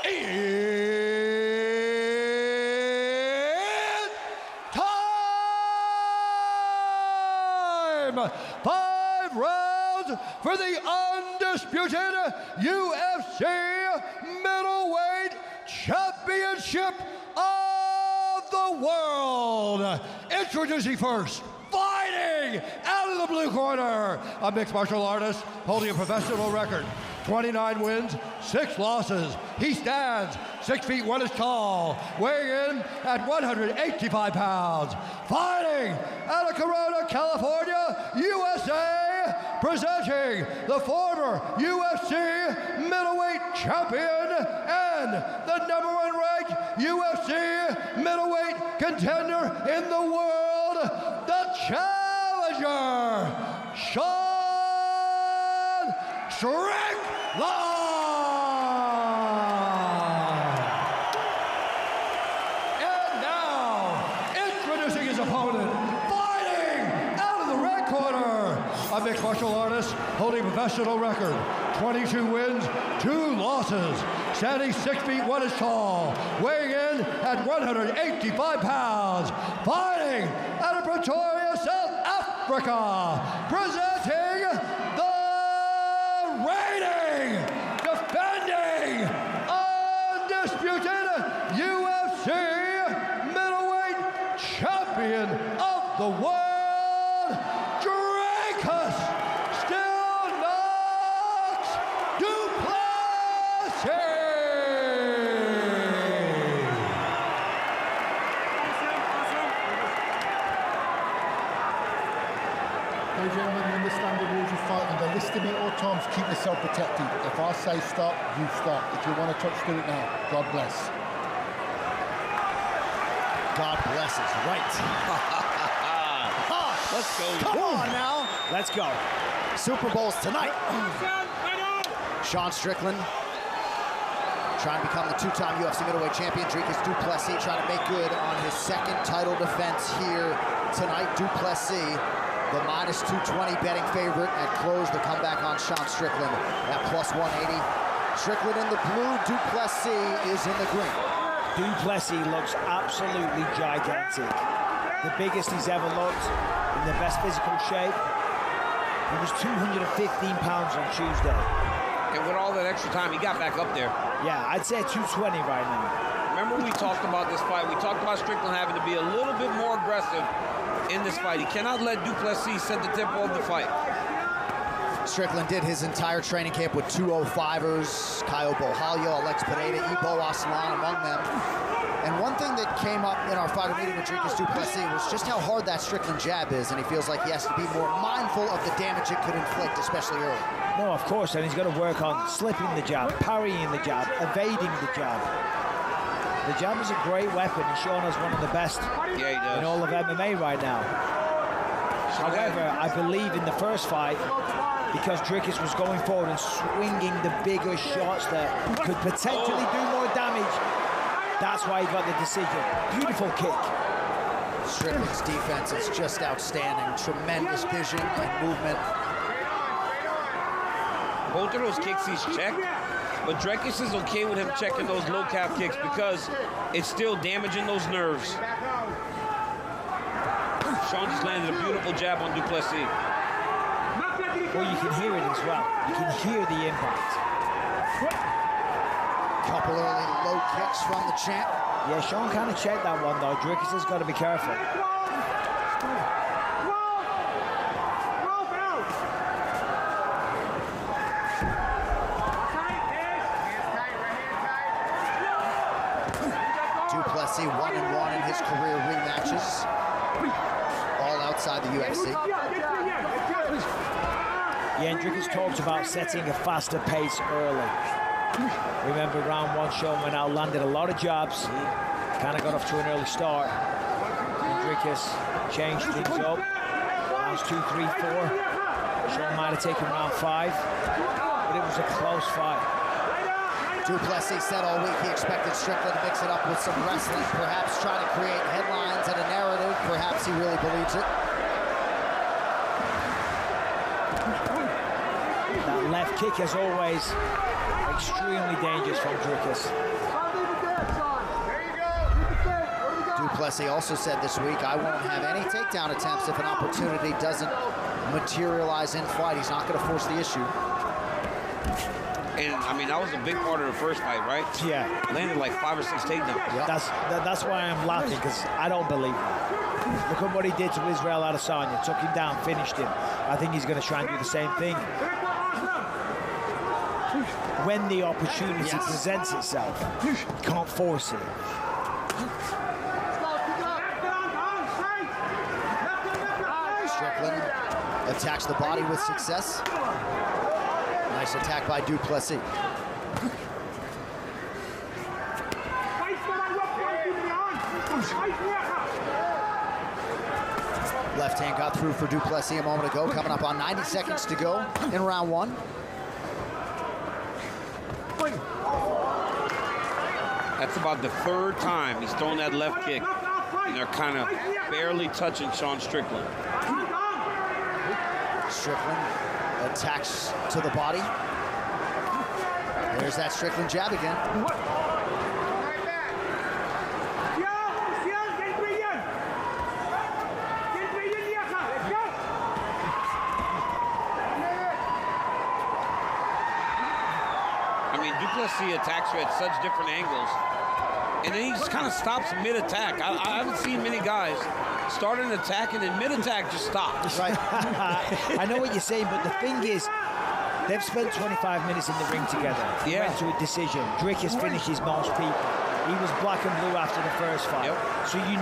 It's time! 5 rounds for the undisputed UFC middleweight championship of the world. Introducing first, fighting out of the blue corner, a mixed martial artist holding a professional record. 29 wins, 6 losses. He stands 6 feet 1 inch tall, weighing in at 185 pounds. Fighting out of Corona, California, USA, presenting the former UFC middleweight champion and the #1 ranked UFC middleweight contender in the world, the challenger, Sean Strickland. And now, introducing his opponent, fighting out of the red corner, a mixed martial artist holding a professional record, 22 wins, 2 losses, standing 6 feet 1 inch tall, weighing in at 185 pounds, fighting out of Pretoria, South Africa, presenting the reigning, defending, undisputed UFC middleweight champion of the world, Dricus Still Knocks Duplessis. Ladies and gentlemen, you understand the rules of fighting. They're listing it all times. Keep yourself protected. If I say stop, you stop. If you want to touch, do it now. God bless. God bless is right. Let's go. Come on now. Let's go. Super Bowl's tonight. Sean Strickland trying to become the 2-time UFC middleweight champion. Dricus Duplessis trying to make good on his 2nd title defense here tonight. Duplessis, the -220 betting favorite at close. The comeback on Sean Strickland at +180. Strickland in the blue, Duplessis is in the green. Duplessis looks absolutely gigantic. The biggest he's ever looked, in the best physical shape. He was 215 pounds on Tuesday. And with all that extra time, he got back up there. Yeah, I'd say 220 right now. Remember we talked about this fight. We talked about Strickland having to be a little bit more aggressive in this fight. He cannot let Duplessis set the tempo of the fight. Strickland did his entire training camp with 205ers, Caio Borralho, Alex Pereira, Ibo Aslan among them. And one thing that came up in our fighter meeting with Dricus Duplessis was just how hard that Strickland jab is, and he feels like he has to be more mindful of the damage it could inflict, especially early. No, of course, and he's got to work on slipping the jab, parrying the jab, evading the jab. The jab is a great weapon, and Sean is one of the best in all of MMA right now. However, I believe in the first fight, because Dricus was going forward and swinging the bigger shots that could potentially do more damage, that's why he got the decision. Beautiful kick. Strickland's defense is just outstanding. Tremendous vision and movement. Both of those kicks he's checked, but Dricus is okay with him checking those low calf kicks because it's still damaging those nerves. Sean just landed a beautiful jab on Duplessis. Well, you can hear it as well. You can hear the impact. Couple early low kicks from the champ. Yeah, Sean kind of checked that one, though. Dricus has got to be careful. Duplessis 1-1 in his career rematches. All outside the UFC. Yeah, and Dricus talks about setting a faster pace early. Remember round 1, Sean went out, landed a lot of jabs, kind of got off to an early start. And Dricus changed things up. Rounds 2, 3, 4. Sean might have taken round 5, but it was a close fight. Duplessis said all week he expected Strickland to mix it up with some wrestling, perhaps try to create headlines and a narrative. Perhaps he really believes it. That left kick, as always, extremely dangerous from Dricus. Duplessis also said this week, I won't have any takedown attempts if an opportunity doesn't materialize in flight. He's not going to force the issue. And, I mean, that was a big part of the first fight, right? Yeah. Landed like 5 or 6 takedowns. Yep. That's why I'm laughing, because I don't believe him. Look at what he did to Israel Adesanya. Took him down, finished him. I think he's going to try and do the same thing when the opportunity presents itself. You can't force it. Strickland attacks the body with success. Nice attack by Duplessis. Left hand got through for Duplessis a moment ago. Coming up on 90 seconds to go in round 1. That's about the 3rd time he's thrown that left kick. And they're kind of barely touching Sean Strickland. Strickland attacks to the body. There's that Strickland jab again. I mean, Duplessis attacks you at such different angles. And then he just kind of stops mid-attack. I haven't seen many guys start an attack and then mid-attack just stops. Right. I know what you're saying, but the thing is, they've spent 25 minutes in the ring together. They went to a decision. Dricus finishes most people. He was black and blue after the first fight. Yep. So you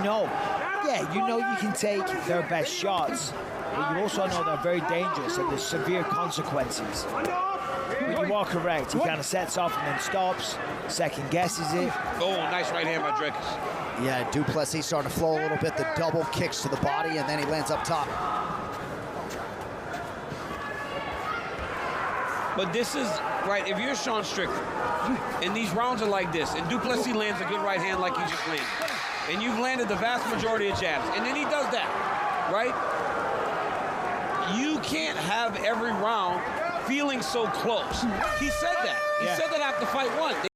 know you can take their best shots, but you also know they're very dangerous and there's severe consequences. But you are correct. He kind of sets off and then stops, second guesses it. Oh, nice right hand by Dricus. Yeah, Duplessis starting to flow a little bit. The double kicks to the body, and then he lands up top. But this is, right, if you're Sean Strickland, and these rounds are like this, and Duplessis lands a good right hand like he just landed, and you've landed the vast majority of jabs, and then he does that, right? You can't have every round feeling so close. He said that. He said that after fight 1.